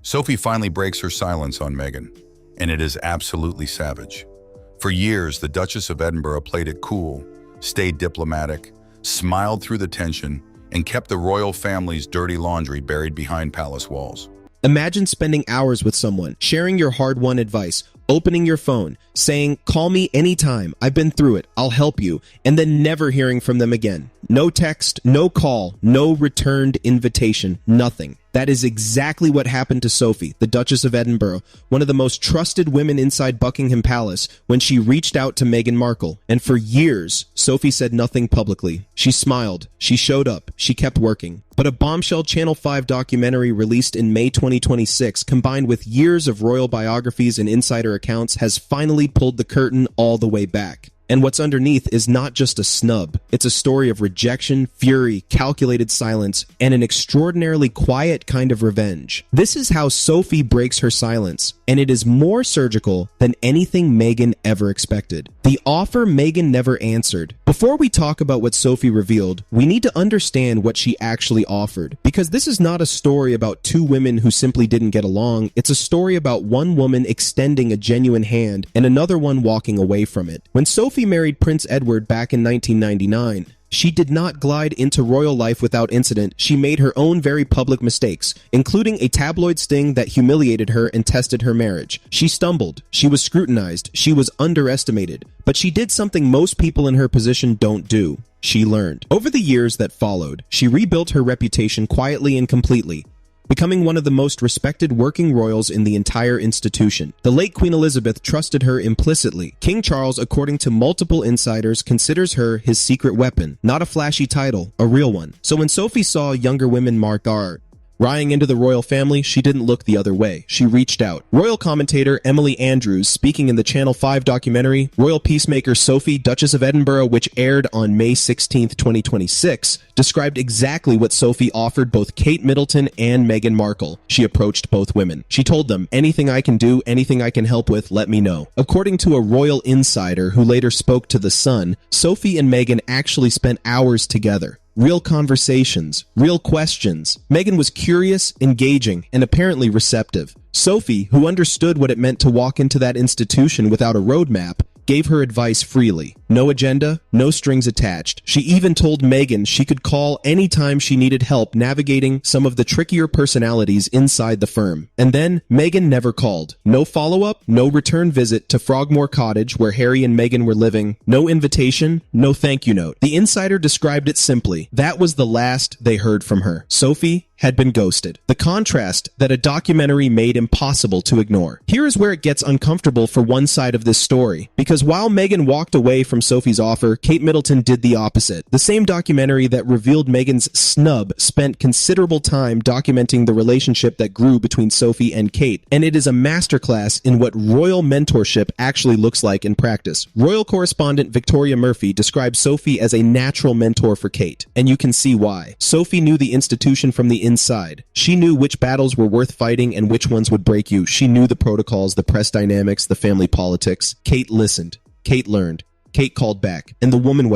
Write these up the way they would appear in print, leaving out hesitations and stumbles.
Sophie finally breaks her silence on Meghan, and it is absolutely savage. For years, the Duchess of Edinburgh played it cool, stayed diplomatic, smiled through the tension, and kept the royal family's dirty laundry buried behind palace walls. Imagine spending hours with someone, sharing your hard-won advice, opening your phone, saying, "Call me anytime, I've been through it, I'll help you," and then never hearing from them again. No text, no call, no returned invitation, nothing. That is exactly what happened to Sophie, the Duchess of Edinburgh, one of the most trusted women inside Buckingham Palace, when she reached out to Meghan Markle. And for years, Sophie said nothing publicly. She smiled, she showed up, she kept working. But a bombshell Channel 5 documentary released in May 2026, combined with years of royal biographies and insider accounts, has finally pulled the curtain all the way back. And what's underneath is not just a snub. It's a story of rejection, fury, calculated silence, and an extraordinarily quiet kind of revenge. This is how Sophie breaks her silence, and it is more surgical than anything Meghan ever expected. The offer Meghan never answered. Before we talk about what Sophie revealed, we need to understand what she actually offered. Because this is not a story about two women who simply didn't get along. It's a story about one woman extending a genuine hand and another one walking away from it. When Sophie married Prince Edward back in 1999, she did not glide into royal life without incident. She made her own very public mistakes, including a tabloid sting that humiliated her and tested her marriage. She stumbled, she was scrutinized, she was underestimated, but she did something most people in her position don't do. She learned. Over the years that followed, she rebuilt her reputation quietly and completely, becoming one of the most respected working royals in the entire institution. The late Queen Elizabeth trusted her implicitly. King Charles, according to multiple insiders, considers her his secret weapon. Not a flashy title, a real one. So when Sophie saw younger women rising into the royal family, she didn't look the other way. She reached out. Royal commentator Emily Andrews, speaking in the Channel 5 documentary, Royal Peacemaker Sophie, Duchess of Edinburgh, which aired on May 16, 2026, described exactly what Sophie offered both Kate Middleton and Meghan Markle. She approached both women. She told them, "Anything I can do, anything I can help with, let me know." According to a royal insider who later spoke to The Sun, Sophie and Meghan actually spent hours together. Real conversations, real questions. Meghan was curious, engaging, and apparently receptive. Sophie, who understood what it meant to walk into that institution without a roadmap, gave her advice freely. No agenda, no strings attached. She even told Meghan she could call anytime she needed help navigating some of the trickier personalities inside the firm. And then, Meghan never called. No follow-up, no return visit to Frogmore Cottage where Harry and Meghan were living, no invitation, no thank you note. The insider described it simply. That was the last they heard from her. Sophie had been ghosted. The contrast that a documentary made impossible to ignore. Here is where it gets uncomfortable for one side of this story, because while Meghan walked away from Sophie's offer, Kate Middleton did the opposite. The same documentary that revealed Meghan's snub spent considerable time documenting the relationship that grew between Sophie and Kate, and it is a masterclass in what royal mentorship actually looks like in practice. Royal correspondent Victoria Murphy describes Sophie as a natural mentor for Kate, and you can see why. Sophie knew the institution from the inside. She knew which battles were worth fighting and which ones would break you. She knew the protocols, the press dynamics, the family politics. Kate listened. Kate learned. Kate called back, and the woman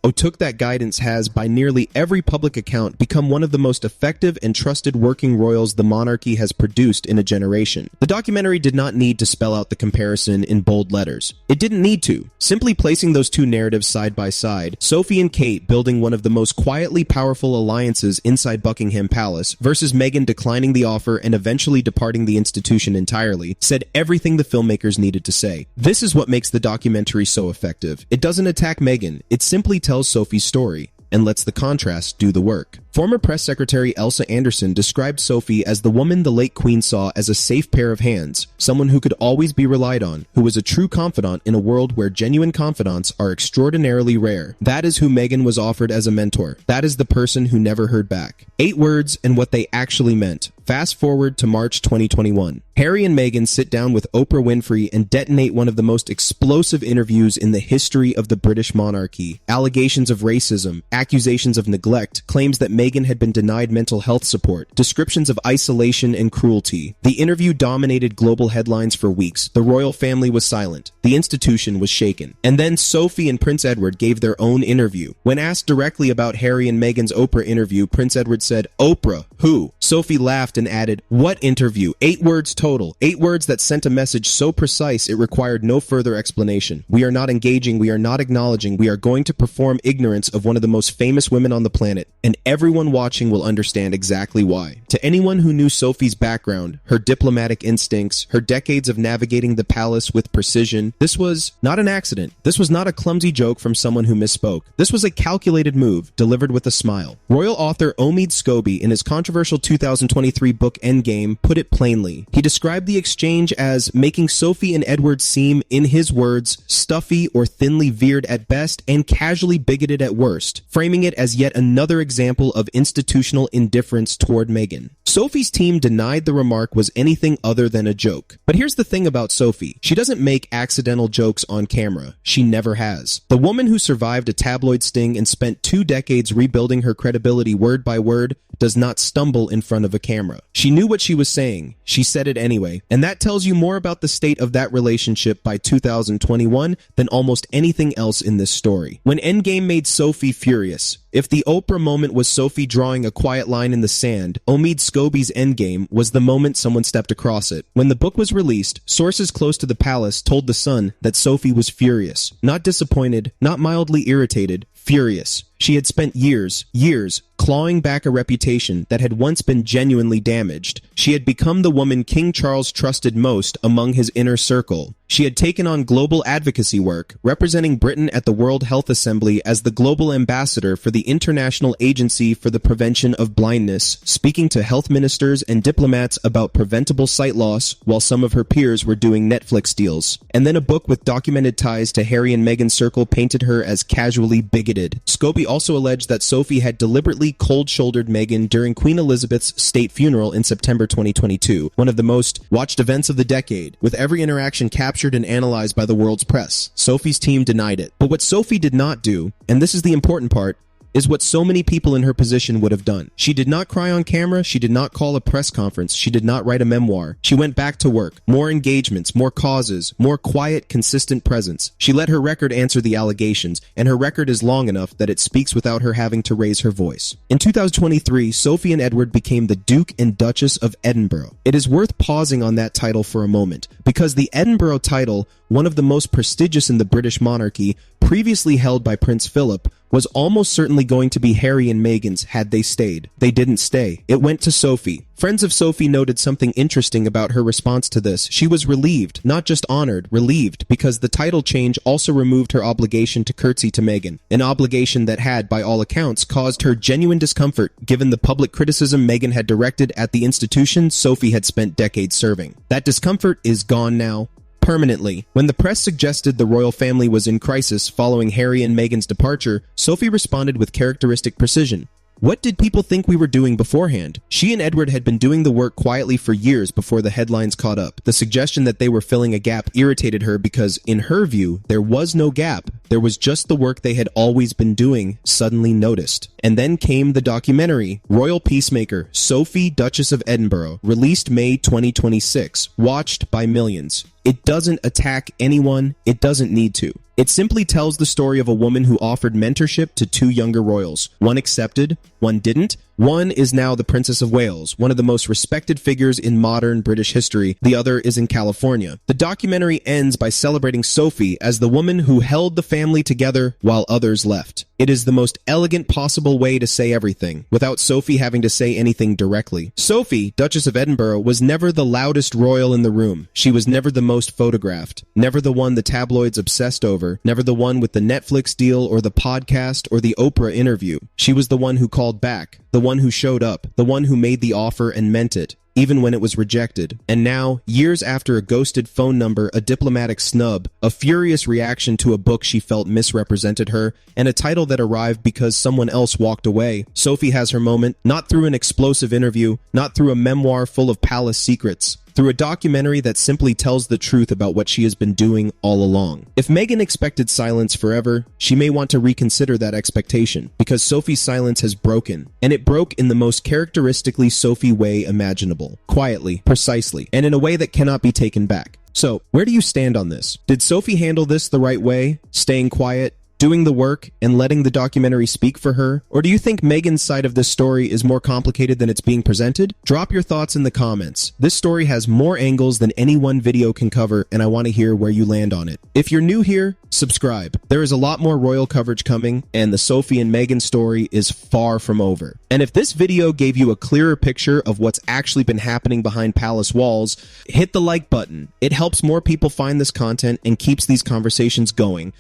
who took that guidance has, by nearly every public account, become one of the most effective and trusted working royals the monarchy has produced in a generation. The documentary did not need to spell out the comparison in bold letters. It didn't need to. Simply placing those two narratives side by side, Sophie and Kate building one of the most quietly powerful alliances inside Buckingham Palace versus Meghan declining the offer and eventually departing the institution entirely, said everything the filmmakers needed to say. This is what makes the documentary so effective. It doesn't attack Meghan, it simply tells Sophie's story and lets the contrast do the work. Former press secretary Elsa Anderson described Sophie as the woman the late Queen saw as a safe pair of hands, someone who could always be relied on, who was a true confidant in a world where genuine confidants are extraordinarily rare. That is who Meghan was offered as a mentor. That is the person who never heard back. 8 words and what they actually meant. Fast forward to March 2021. Harry and Meghan sit down with Oprah Winfrey and detonate one of the most explosive interviews in the history of the British monarchy. Allegations of racism, accusations of neglect, claims that Meghan Meghan had been denied mental health support, descriptions of isolation and cruelty. The interview dominated global headlines for weeks. The royal family was silent. The institution was shaken. And then Sophie and Prince Edward gave their own interview. When asked directly about Harry and Meghan's Oprah interview, Prince Edward said, "Oprah? Who?" Sophie laughed and added, "What interview? 8 words total. 8 words that sent a message so precise it required no further explanation. We are not engaging, we are not acknowledging, we are going to perform ignorance of one of the most famous women on the planet, and everyone watching will understand exactly why." To anyone who knew Sophie's background, her diplomatic instincts, her decades of navigating the palace with precision, this was not an accident. This was not a clumsy joke from someone who misspoke. This was a calculated move, delivered with a smile. Royal author Omid Scobie, in his controversial 2023 book Endgame, put it plainly. He described the exchange as making Sophie and Edward seem, in his words, stuffy or thinly veered at best and casually bigoted at worst, framing it as yet another example of institutional indifference toward Meghan. Sophie's team denied the remark was anything other than a joke. But here's the thing about Sophie. She doesn't make accidental jokes on camera. She never has. The woman who survived a tabloid sting and spent 2 decades rebuilding her credibility word by word does not stumble in front of a camera. She knew what she was saying. She said it anyway. And that tells you more about the state of that relationship by 2021 than almost anything else in this story. When Endgame made Sophie furious, if the Oprah moment was Sophie drawing a quiet line in the sand, Omid Scobie's Endgame was the moment someone stepped across it. When the book was released, sources close to the palace told The Sun that Sophie was furious. Not disappointed, not mildly irritated, furious. She had spent years clawing back a reputation that had once been genuinely damaged. She had become the woman King Charles trusted most among his inner circle. She had taken on global advocacy work, representing Britain at the World Health Assembly as the global ambassador for the International Agency for the Prevention of Blindness, speaking to health ministers and diplomats about preventable sight loss while some of her peers were doing Netflix deals. And then a book with documented ties to Harry and Meghan's circle painted her as casually bigoted. Scobie also alleged that Sophie had deliberately cold-shouldered Meghan during Queen Elizabeth's state funeral in September 2022, one of the most watched events of the decade, with every interaction captured and analyzed by the world's press. Sophie's team denied it. But what Sophie did not do, and this is the important part, is what so many people in her position would have done. She did not cry on camera, she did not call a press conference, she did not write a memoir. She went back to work. More engagements, more causes, more quiet, consistent presence. She let her record answer the allegations, and her record is long enough that it speaks without her having to raise her voice. In 2023, Sophie and Edward became the Duke and Duchess of Edinburgh. It is worth pausing on that title for a moment, because the Edinburgh title, one of the most prestigious in the British monarchy, previously held by Prince Philip, was almost certainly going to be Harry and Meghan's had they stayed. They didn't stay. It went to Sophie. Friends of Sophie noted something interesting about her response to this. She was relieved, not just honored, relieved, because the title change also removed her obligation to curtsy to Meghan, an obligation that had, by all accounts, caused her genuine discomfort given the public criticism Meghan had directed at the institution Sophie had spent decades serving. That discomfort is gone now. Permanently. When the press suggested the royal family was in crisis following Harry and Meghan's departure, Sophie responded with characteristic precision. What did people think we were doing beforehand? She and Edward had been doing the work quietly for years before the headlines caught up. The suggestion that they were filling a gap irritated her because, in her view, there was no gap. There was just the work they had always been doing, suddenly noticed. And then came the documentary, Royal Peacemaker, Sophie, Duchess of Edinburgh, released May 2026, watched by millions. It doesn't attack anyone. It doesn't need to. It simply tells the story of a woman who offered mentorship to 2 younger royals. One accepted, one didn't. One is now the Princess of Wales, one of the most respected figures in modern British history. The other is in California. The documentary ends by celebrating Sophie as the woman who held the family together while others left. It is the most elegant possible way to say everything, without Sophie having to say anything directly. Sophie, Duchess of Edinburgh, was never the loudest royal in the room. She was never the most photographed, never the one the tabloids obsessed over, never the one with the Netflix deal or the podcast or the Oprah interview. She was the one who called back, the one who showed up, the one who made the offer and meant it, even when it was rejected. And now, years after a ghosted phone number, a diplomatic snub, a furious reaction to a book she felt misrepresented her, and a title that arrived because someone else walked away, Sophie has her moment, not through an explosive interview, not through a memoir full of palace secrets, through a documentary that simply tells the truth about what she has been doing all along. If Meghan expected silence forever, she may want to reconsider that expectation, because Sophie's silence has broken, and it broke in the most characteristically Sophie way imaginable, quietly, precisely, and in a way that cannot be taken back. So, where do you stand on this? Did Sophie handle this the right way, staying quiet, doing the work, and letting the documentary speak for her? Or do you think Meghan's side of this story is more complicated than it's being presented? Drop your thoughts in the comments. This story has more angles than any one video can cover, and I want to hear where you land on it. If you're new here, subscribe. There is a lot more royal coverage coming, and the Sophie and Meghan story is far from over. And if this video gave you a clearer picture of what's actually been happening behind palace walls, hit the like button. It helps more people find this content and keeps these conversations going.